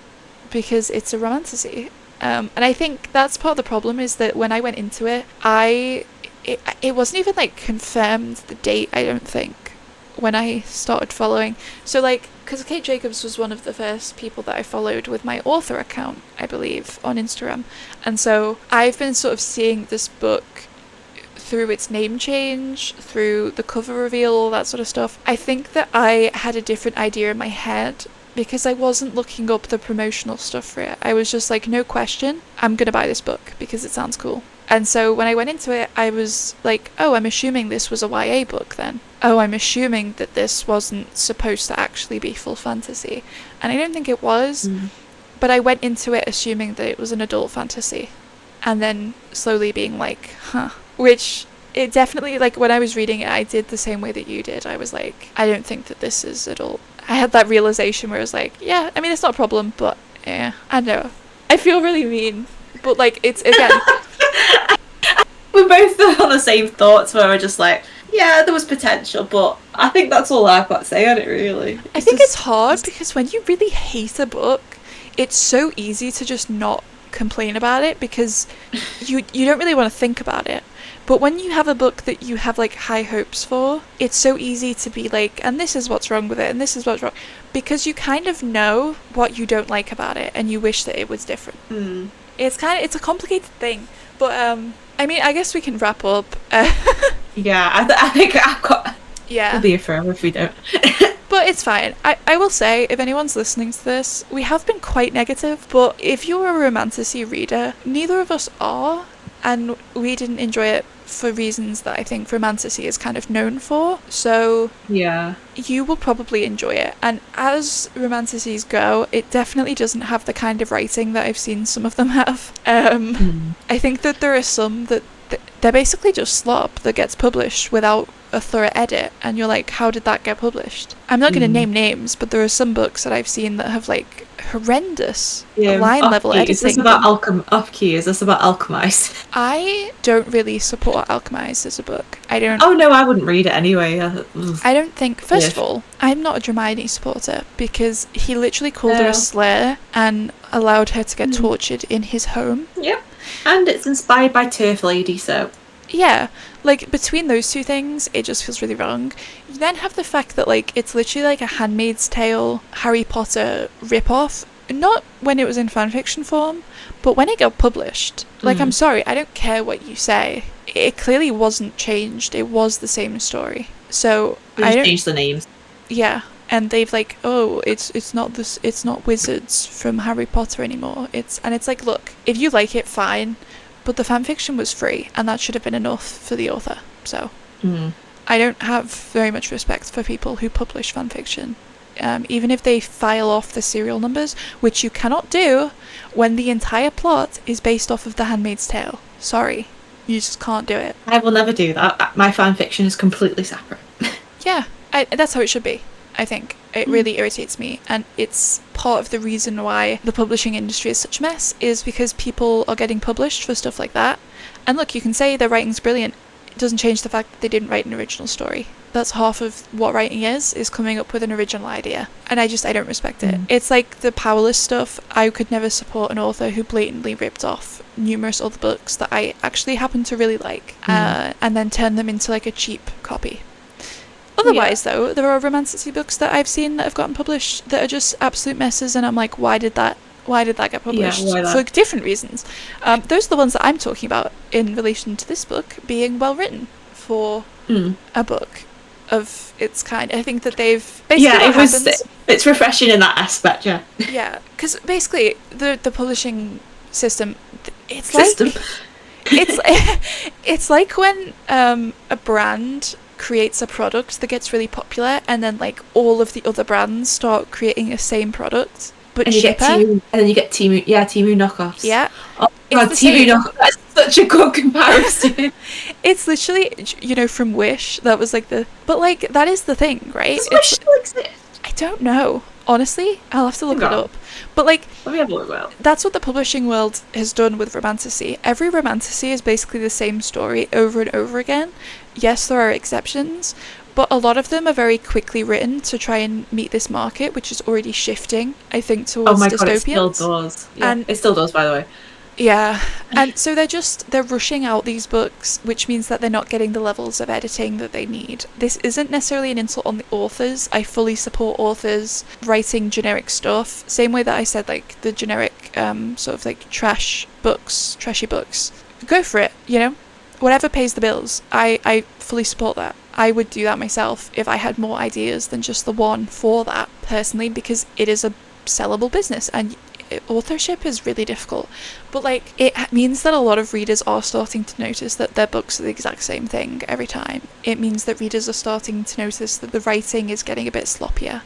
because it's a romantasy. And I think that's part of the problem, is that when I went into it, it wasn't even, like, confirmed the date, I don't think, when I started following. So, like, because Cait Jacobs was one of the first people that I followed with my author account, I believe, on Instagram. And so I've been sort of seeing this book through its name change, through the cover reveal, all that sort of stuff. I think that I had a different idea in my head, because I wasn't looking up the promotional stuff for it. I was just like, no question, I'm going to buy this book because it sounds cool. And so when I went into it, I was like, oh, I'm assuming this was a YA book then. Oh, I'm assuming that this wasn't supposed to actually be full fantasy. And I don't think it was, but I went into it assuming that it was an adult fantasy. And then slowly being like, huh. Which, it definitely, like, when I was reading it, I did the same way that you did. I was like, I don't think that this is adult. I had that realization where I was like, yeah, I mean, it's not a problem, but yeah, I don't know. I feel really mean, but, like, it's, again... We're both on the same thoughts, where we're just like, yeah, there was potential, but I think that's all I've got to say on it, really. I think it's hard, because when you really hate a book, it's so easy to just not complain about it, because you don't really want to think about it. But when you have a book that you have, like, high hopes for, it's so easy to be like, and this is what's wrong with it, and this is what's wrong, because you kind of know what you don't like about it, and you wish that it was different. It's a complicated thing, but I mean, I guess we can wrap up. Yeah, I think I've got... Yeah. We'll be here forever if we don't. But it's fine. I will say, if anyone's listening to this, we have been quite negative, but if you're a romantasy reader, neither of us are, and we didn't enjoy it for reasons that I think romantasy is kind of known for, so yeah, you will probably enjoy it. And as romantasies go, it definitely doesn't have the kind of writing that I've seen some of them have. I think that there are some that they're basically just slop that gets published without a thorough edit, and you're like, how did that get published? I'm not going to name names, but there are some books that I've seen that have, like, horrendous line level editing. Is this about Off-Key? Is this about Alchemize? I don't really support Alchemize as a book. I don't... Oh no, I wouldn't read it anyway. I don't think... First of all, I'm not a Hermione supporter, because he literally called her a slayer and allowed her to get tortured in his home. Yep. And it's inspired by Turf Lady, so... Yeah, like, between those two things, it just feels really wrong. You then have the fact that, like, it's literally like a Handmaid's Tale, Harry Potter rip-off. Not when it was in fanfiction form, but when it got published. Like, I'm sorry, I don't care what you say. It clearly wasn't changed. It was the same story. So, I don't... changed the names. Yeah, and they've, like, oh, it's not wizards from Harry Potter anymore. It's like, look, if you like it, fine. But the fanfiction was free, and that should have been enough for the author. So, I don't have very much respect for people who publish fanfiction. even if they file off the serial numbers, which you cannot do when the entire plot is based off of The Handmaid's Tale. Sorry, you just can't do it. I will never do that. My fan fiction is completely separate. Yeah, that's how it should be, I think. It really irritates me, and it's part of the reason why the publishing industry is such a mess, is because people are getting published for stuff like that. And look, you can say their writing's brilliant. It doesn't change the fact that they didn't write an original story. That's half of what writing is coming up with an original idea. And I don't respect it. It's like the Powerless stuff. I could never support an author who blatantly ripped off numerous other books that I actually happen to really like, and then turned them into like a cheap copy. Otherwise, though, there are romantasy books that I've seen that have gotten published that are just absolute messes, and I'm like, why did that get published? For different reasons. Those are the ones that I'm talking about in relation to this book being well written for a book of its kind. I think that they've basically it's refreshing in that aspect. Yeah, because basically the publishing system, it's like when a brand creates a product that gets really popular, and then like all of the other brands start creating the same product but cheaper. And then you get Temu knockoffs. Yeah. Oh god, Temu knockoffs. That's such a good comparison. It's literally, from Wish, that was like but like that is the thing, right? Does Wish still exist? I don't know. Honestly, I'll have to look it up. But like, let me have a look. That's what the publishing world has done with romantasy. Every romantasy is basically the same story over and over again. Yes, there are exceptions, but a lot of them are very quickly written to try and meet this market, which is already shifting, I think, towards dystopians. God, it still does. Yeah, and it still does, by the way. Yeah, and so they're rushing out these books, which means that they're not getting the levels of editing that they need. This isn't necessarily an insult on the authors. I fully support authors writing generic stuff, same way that I said, like, the generic sort of like trashy books. Go for it, whatever pays the bills. I fully support that. I would do that myself if I had more ideas than just the one for that, personally, because it is a sellable business, and authorship is really difficult. But like, it means that a lot of readers are starting to notice that their books are the exact same thing every time. It means that readers are starting to notice that the writing is getting a bit sloppier.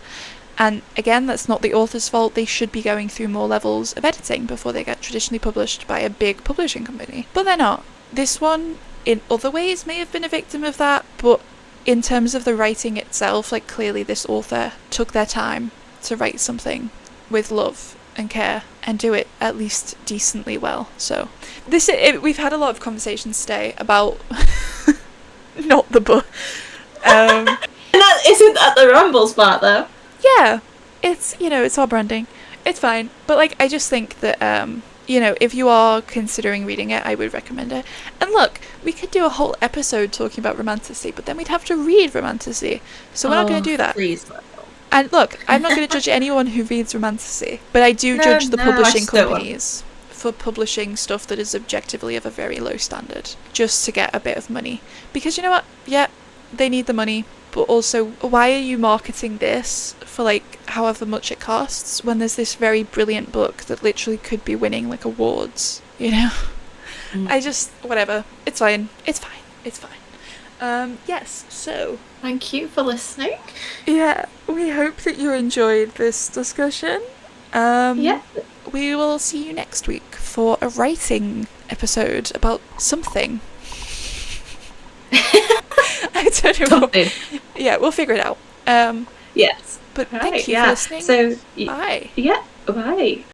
And again, that's not the author's fault. They should be going through more levels of editing before they get traditionally published by a big publishing company. But they're not. This one, in other ways, may have been a victim of that, but in terms of the writing itself, like, clearly this author took their time to write something with love and care and do it at least decently well. So we've had a lot of conversations today about not the book. And isn't that the rambles part, though? Yeah, it's it's all branding. It's fine, but like, I just think that if you are considering reading it, I would recommend it. And look, we could do a whole episode talking about romantasy, but then we'd have to read romantasy, so we're not going to do that. Please. And look, I'm not going to judge anyone who reads romantasy, but I do judge the publishing companies for publishing stuff that is objectively of a very low standard, just to get a bit of money. Because you know what? Yeah, they need the money, but also, why are you marketing this for like however much it costs when there's this very brilliant book that literally could be winning like awards, whatever. It's fine. Yes, so thank you for listening. Yeah, we hope that you enjoyed this discussion. We will see you next week for a writing episode about something. I don't know. Something. Yeah, we'll figure it out. Yes. But thank you for listening. So bye. Yeah, bye.